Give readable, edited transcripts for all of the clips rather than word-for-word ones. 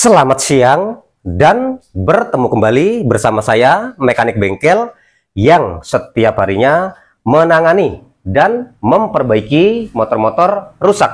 Selamat siang dan bertemu kembali bersama saya, mekanik bengkel yang setiap harinya menangani dan memperbaiki motor-motor rusak.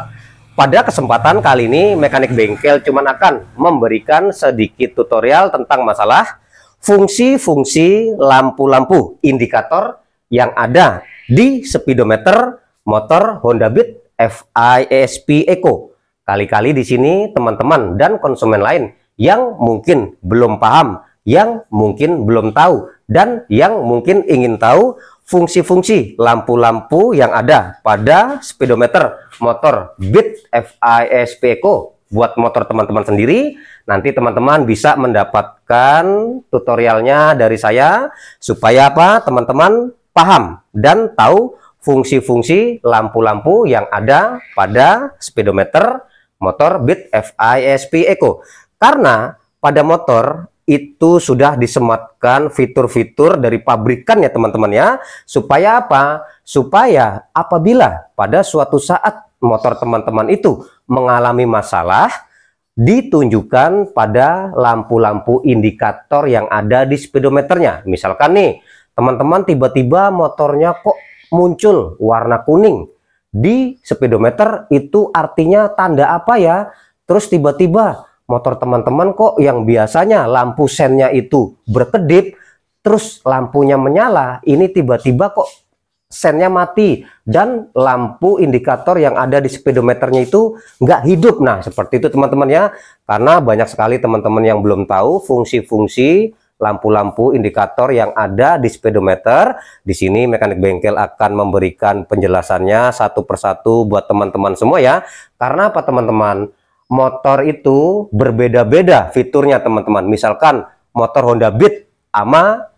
Pada kesempatan kali ini, mekanik bengkel cuma akan memberikan sedikit tutorial tentang masalah fungsi-fungsi lampu-lampu indikator yang ada di speedometer motor Honda Beat FI ESP Eco. Kali-kali di sini teman-teman dan konsumen lain yang mungkin belum paham, yang mungkin belum tahu, dan yang mungkin ingin tahu fungsi-fungsi lampu-lampu yang ada pada speedometer motor Beat FI ESP Eco buat motor teman-teman sendiri. Nanti teman-teman bisa mendapatkan tutorialnya dari saya supaya apa? Teman-teman paham dan tahu fungsi-fungsi lampu-lampu yang ada pada speedometer motor Beat FI ESP Eco. Karena pada motor itu sudah disematkan fitur-fitur dari pabrikan ya teman-teman ya. Supaya apa? Supaya apabila pada suatu saat motor teman-teman itu mengalami masalah, ditunjukkan pada lampu-lampu indikator yang ada di speedometernya. Misalkan nih, teman-teman tiba-tiba motornya kok muncul warna kuning di speedometer, itu artinya tanda apa ya? Terus tiba-tiba motor teman-teman kok yang biasanya lampu sennya itu berkedip, terus lampunya menyala, ini tiba-tiba kok sennya mati dan lampu indikator yang ada di speedometernya itu nggak hidup. Nah, seperti itu teman-teman ya. Karena banyak sekali teman-teman yang belum tahu fungsi-fungsi lampu-lampu indikator yang ada di speedometer. Di sini mekanik bengkel akan memberikan penjelasannya satu persatu buat teman-teman semua ya. Karena apa teman-teman? Motor itu berbeda-beda fiturnya teman-teman. Misalkan motor Honda Beat sama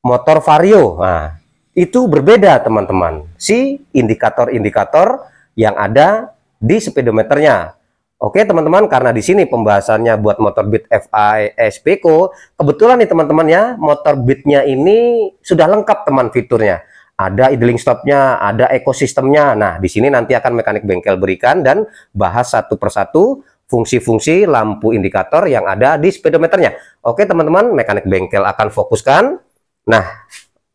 motor Vario. Nah, itu berbeda teman-teman. Si indikator-indikator yang ada di speedometernya. Oke teman-teman, karena di sini pembahasannya buat motor Beat FI ESP Eco, kebetulan nih teman-teman ya, motor Beatnya ini sudah lengkap teman fiturnya. Ada idling stopnya, ada ekosistemnya. Nah, di sini nanti akan mekanik bengkel berikan dan bahas satu persatu fungsi-fungsi lampu indikator yang ada di speedometernya. Oke teman-teman, mekanik bengkel akan fokuskan. Nah,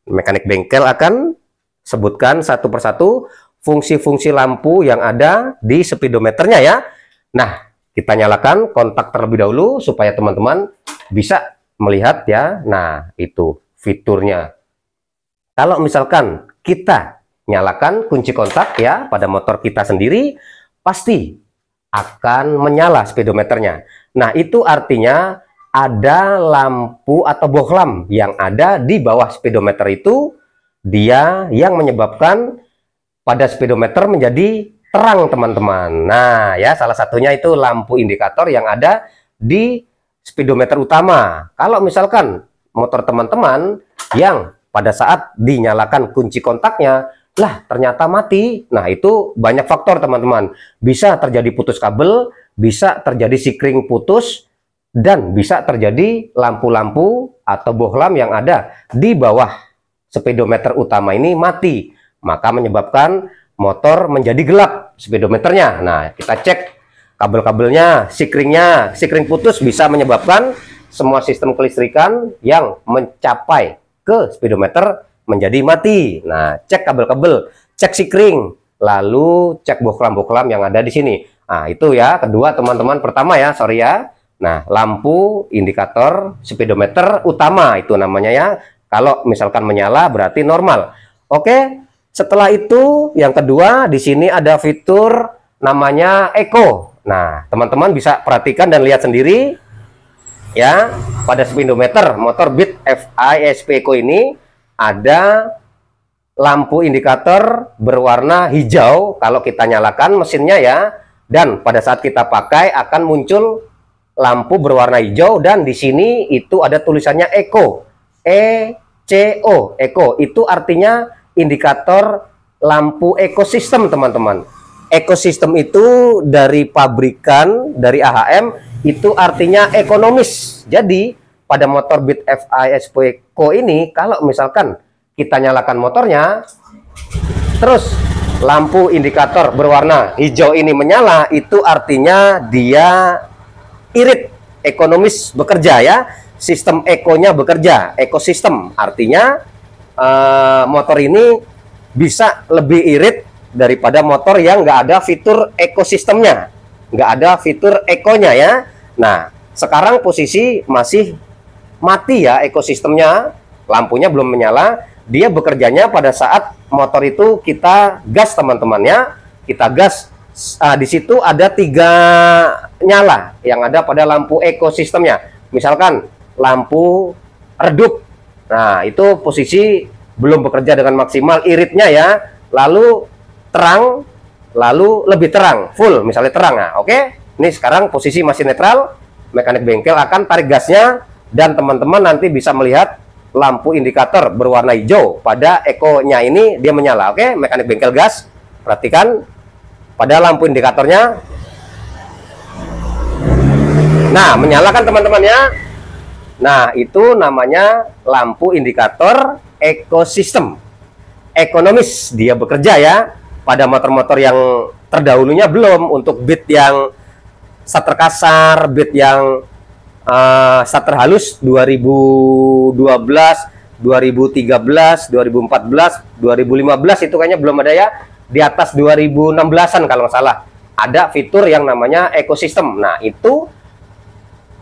mekanik bengkel akan sebutkan satu persatu fungsi-fungsi lampu yang ada di speedometernya ya. Nah, kita nyalakan kontak terlebih dahulu supaya teman-teman bisa melihat ya. Nah, itu fiturnya. Kalau misalkan kita nyalakan kunci kontak ya pada motor kita sendiri, pasti akan menyala speedometernya. Nah, itu artinya ada lampu atau bohlam yang ada di bawah speedometer itu, dia yang menyebabkan pada speedometer menjadi terang teman-teman. Nah ya, salah satunya itu lampu indikator yang ada di speedometer utama. Kalau misalkan motor teman-teman yang pada saat dinyalakan kunci kontaknya lah ternyata mati, nah itu banyak faktor teman-teman. Bisa terjadi putus kabel, bisa terjadi sikring putus, dan bisa terjadi lampu-lampu atau bohlam yang ada di bawah speedometer utama ini mati, maka menyebabkan motor menjadi gelap speedometernya. Nah, kita cek kabel-kabelnya, sikring putus bisa menyebabkan semua sistem kelistrikan yang mencapai ke speedometer menjadi mati. Nah, cek kabel-kabel, cek sikring, lalu cek bohlam-bohlam yang ada di sini. Nah, itu ya, kedua teman-teman. Pertama ya, sorry ya. Nah, lampu indikator speedometer utama itu namanya ya. Kalau misalkan menyala berarti normal. Oke. Setelah itu, yang kedua, di sini ada fitur namanya Eco. Nah, teman-teman bisa perhatikan dan lihat sendiri ya, pada speedometer motor Beat FI ESP Eco ini ada lampu indikator berwarna hijau kalau kita nyalakan mesinnya ya, dan pada saat kita pakai akan muncul lampu berwarna hijau, dan di sini itu ada tulisannya Eco, ECO, Eco. Itu artinya indikator lampu ekosistem teman-teman. Ekosistem itu dari pabrikan, dari AHM, itu artinya ekonomis. Jadi pada motor Beat FI ESP Eco ini, kalau misalkan kita nyalakan motornya, terus lampu indikator berwarna hijau ini menyala, itu artinya dia irit ekonomis bekerja ya, sistem ekonya bekerja, ekosistem. Artinya motor ini bisa lebih irit daripada motor yang nggak ada fitur ekosistemnya, nggak ada fitur ekonya ya. Nah, sekarang posisi masih mati ya ekosistemnya, lampunya belum menyala. Dia bekerjanya pada saat motor itu kita gas, teman-teman ya, kita gas. Di situ ada 3 nyala yang ada pada lampu ekosistemnya. Misalkan lampu redup, nah itu posisi belum bekerja dengan maksimal iritnya ya, lalu terang, lalu lebih terang, full misalnya terang. Nah, oke, ini sekarang posisi masih netral. Mekanik bengkel akan tarik gasnya dan teman-teman nanti bisa melihat lampu indikator berwarna hijau pada ekonya ini dia menyala. Oke, mekanik bengkel gas, perhatikan pada lampu indikatornya. Nah, menyala kan teman-teman ya. Nah, itu namanya lampu indikator ekosistem. Ekonomis dia bekerja ya. Pada motor-motor yang terdahulunya belum, untuk bit yang starter kasar, bit yang starter halus 2012, 2013, 2014, 2015 itu kayaknya belum ada ya. Di atas 2016-an kalau nggak salah ada fitur yang namanya ekosistem. Nah, itu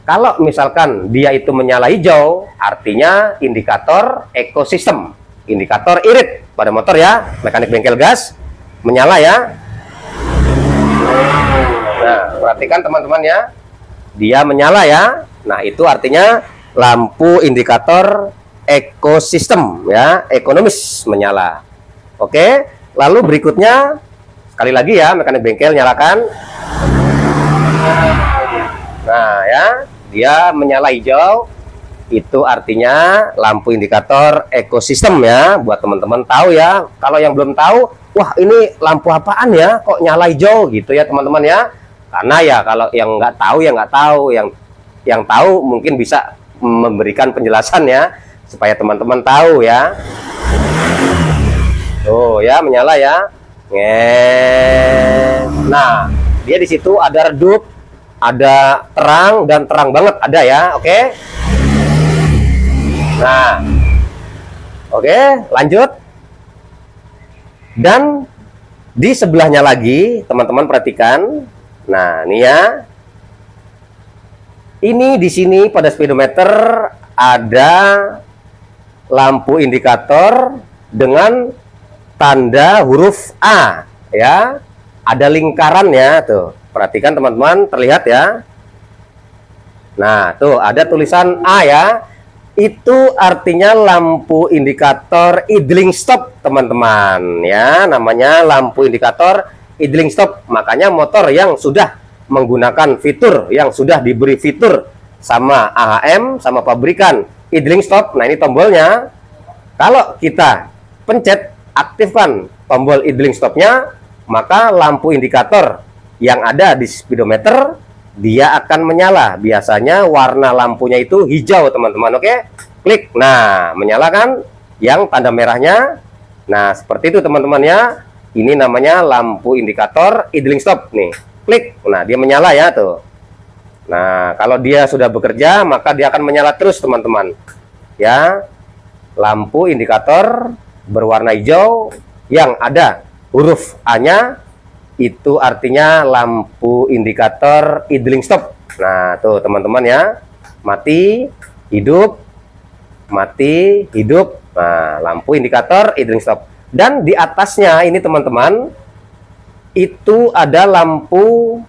kalau misalkan dia itu menyala hijau, artinya indikator ekosistem, indikator irit pada motor ya. Mekanik bengkel gas, menyala ya. Nah, perhatikan teman-teman ya, dia menyala ya. Nah, itu artinya lampu indikator ekosistem ya, ekonomis menyala. Oke, lalu berikutnya sekali lagi ya, mekanik bengkel nyalakan. Nah ya, dia menyala hijau, itu artinya lampu indikator ekosistem ya. Buat teman-teman tahu ya, kalau yang belum tahu, wah ini lampu apaan ya kok nyala hijau gitu ya teman-teman ya. Karena ya kalau yang nggak tahu ya nggak tahu, yang tahu mungkin bisa memberikan penjelasan ya supaya teman-teman tahu ya. Oh ya, menyala ya. Nah, dia di situ ada redup, ada terang dan terang banget ada ya. Oke. Nah, oke, lanjut. Dan di sebelahnya lagi teman-teman perhatikan. Nah, ini ya. Ini di sini pada speedometer ada lampu indikator dengan tanda huruf A ya. Ada lingkarannya tuh. Perhatikan teman-teman, terlihat ya. Nah, tuh ada tulisan A ya. Itu artinya lampu indikator idling stop, teman-teman ya. Namanya lampu indikator idling stop. Makanya motor yang sudah menggunakan fitur, yang sudah diberi fitur sama AHM, sama pabrikan idling stop. Nah, ini tombolnya. Kalau kita pencet, aktifkan tombol idling stopnya, maka lampu indikator yang ada di speedometer dia akan menyala. Biasanya warna lampunya itu hijau, teman-teman. Oke, klik. Nah, menyala kan yang tanda merahnya. Nah, seperti itu teman-teman ya. Ini namanya lampu indikator idling stop nih. Klik. Nah, dia menyala ya tuh. Nah, kalau dia sudah bekerja maka dia akan menyala terus, teman-teman. Ya. Lampu indikator berwarna hijau yang ada huruf A-nya itu artinya lampu indikator idling stop. Nah, tuh teman-teman ya. Mati, hidup, mati, hidup. Nah, lampu indikator idling stop. Dan di atasnya ini teman-teman, itu ada lampu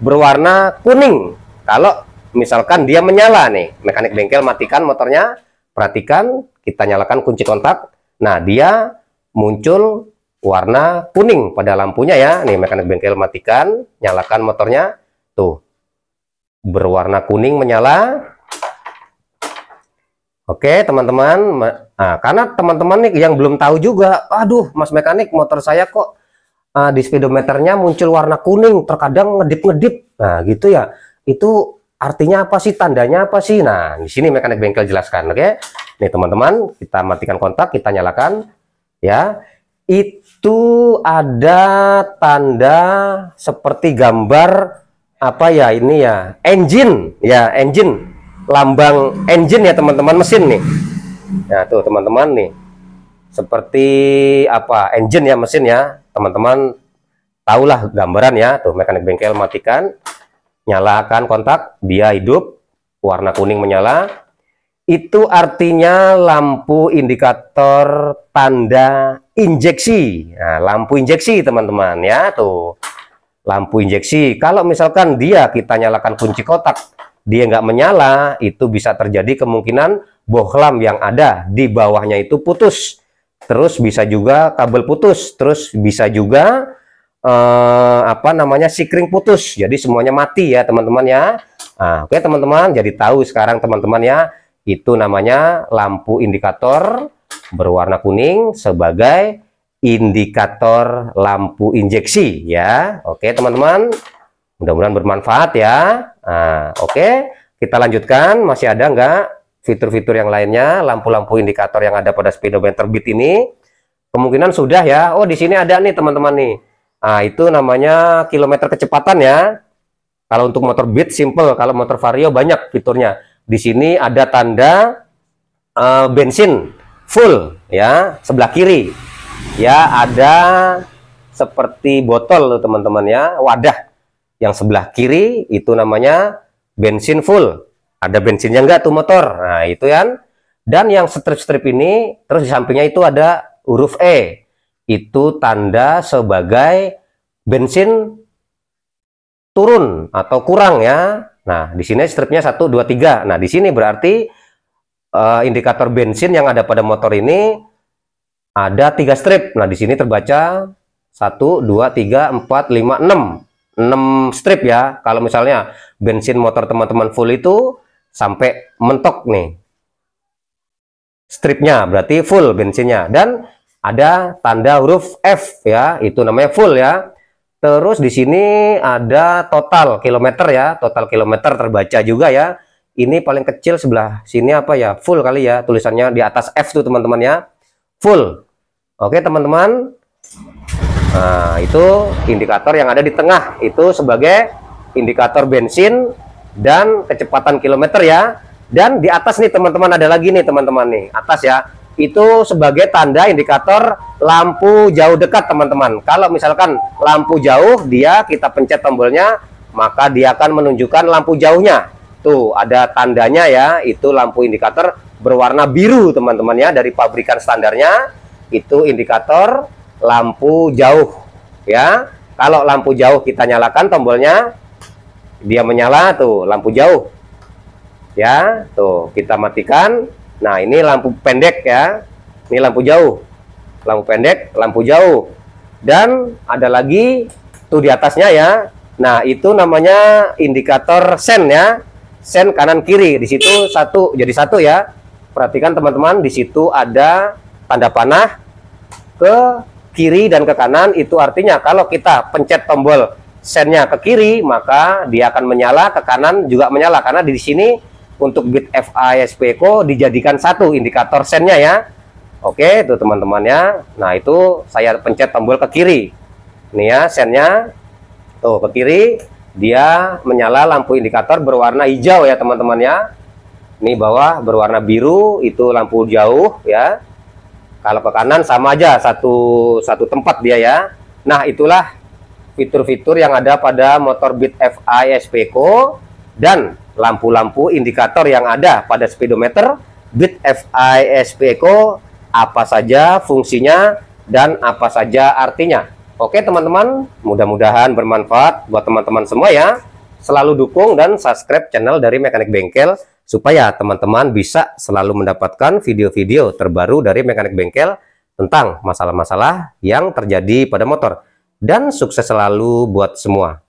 berwarna kuning. Kalau misalkan dia menyala nih, mekanik bengkel matikan motornya. Perhatikan, kita nyalakan kunci kontak. Nah, dia muncul warna kuning pada lampunya ya. Nih, mekanik bengkel matikan, nyalakan motornya. Tuh, berwarna kuning menyala. Oke, teman-teman. Nah, karena teman-teman nih yang belum tahu juga, aduh, Mas mekanik, motor saya kok di speedometernya muncul warna kuning, terkadang ngedip-ngedip. Nah, gitu ya. Itu artinya apa sih? Tandanya apa sih? Nah, di sini mekanik bengkel jelaskan. Oke. Nih, teman-teman, kita matikan kontak, kita nyalakan ya. Itu ada tanda seperti gambar apa ya, ini ya, engine ya, engine, lambang engine ya teman-teman, mesin nih. Nah tuh teman-teman nih, seperti apa, engine ya, mesin ya teman-teman, tahulah gambaran ya. Tuh mekanik bengkel matikan, nyalakan kontak, dia hidup, warna kuning menyala. Itu artinya lampu indikator tanda injeksi. Nah, lampu injeksi teman-teman ya, tuh lampu injeksi. Kalau misalkan kita nyalakan kunci kotak, dia nggak menyala, itu bisa terjadi kemungkinan bohlam yang ada di bawahnya itu putus. Terus bisa juga kabel putus, terus bisa juga apa namanya, sikring putus. Jadi semuanya mati ya teman-teman ya. Nah, oke teman-teman, jadi tahu sekarang teman-teman ya, itu namanya lampu indikator berwarna kuning sebagai indikator lampu injeksi ya. Oke teman-teman, mudah-mudahan bermanfaat ya. Nah, oke, kita lanjutkan. Masih ada nggak fitur-fitur yang lainnya, lampu-lampu indikator yang ada pada speedometer bit ini? Kemungkinan sudah ya. Oh, di sini ada nih teman-teman nih. Nah, itu namanya kilometer kecepatan ya. Kalau untuk motor bit simple, kalau motor vario banyak fiturnya. Di sini ada tanda bensin full ya, sebelah kiri ya, ada seperti botol teman-teman ya, wadah yang sebelah kiri itu namanya bensin full. Ada bensinnya enggak tuh motor, nah itu kan. Dan yang strip-strip ini, terus di sampingnya itu ada huruf E, itu tanda sebagai bensin turun atau kurang ya. Nah, di sini stripnya 1, 2, 3. Nah, di sini berarti indikator bensin yang ada pada motor ini ada 3 strip. Nah, di sini terbaca 1, 2, 3, 4, 5, 6. 6 strip ya. Kalau misalnya bensin motor teman-teman full itu sampai mentok nih stripnya, berarti full bensinnya. Dan ada tanda huruf F ya, itu namanya full ya. Terus di sini ada total kilometer ya, total kilometer terbaca juga ya. Ini paling kecil sebelah sini apa ya, full kali ya, tulisannya di atas F tuh teman-teman ya, full. Oke teman-teman. Nah, itu indikator yang ada di tengah, itu sebagai indikator bensin dan kecepatan kilometer ya. Dan di atas nih teman-teman ada lagi nih teman-teman nih, atas ya. Itu sebagai tanda indikator lampu jauh dekat teman-teman. Kalau misalkan lampu jauh, kita pencet tombolnya, maka dia akan menunjukkan lampu jauhnya. Tuh ada tandanya ya, itu lampu indikator berwarna biru teman-teman ya, dari pabrikan standarnya. Itu indikator lampu jauh ya. Kalau lampu jauh kita nyalakan tombolnya, dia menyala tuh lampu jauh ya. Tuh kita matikan. Nah, ini lampu pendek ya. Ini lampu jauh. Lampu pendek, lampu jauh. Dan ada lagi tuh di atasnya ya. Nah, itu namanya indikator sen ya. Sen kanan kiri. Di situ jadi satu ya. Perhatikan teman-teman, di situ ada tanda panah ke kiri dan ke kanan. Itu artinya kalau kita pencet tombol sennya ke kiri, maka dia akan menyala, ke kanan juga menyala, karena di sini untuk bit FISP Eco dijadikan satu indikator sennya ya. Oke, itu teman-teman ya. Nah, itu saya pencet tombol ke kiri. Ini ya sennya. Tuh ke kiri, dia menyala lampu indikator berwarna hijau ya teman-teman ya. Ini bawah berwarna biru, itu lampu jauh ya. Kalau ke kanan sama aja, satu tempat dia ya. Nah, itulah fitur-fitur yang ada pada motor bit FISP Eco dan lampu-lampu indikator yang ada pada speedometer bit FISP Eco, apa saja fungsinya dan apa saja artinya. Oke teman-teman, mudah-mudahan bermanfaat buat teman-teman semua ya. Selalu dukung dan subscribe channel dari Mekanik Bengkel supaya teman-teman bisa selalu mendapatkan video-video terbaru dari Mekanik Bengkel tentang masalah-masalah yang terjadi pada motor. Dan sukses selalu buat semua.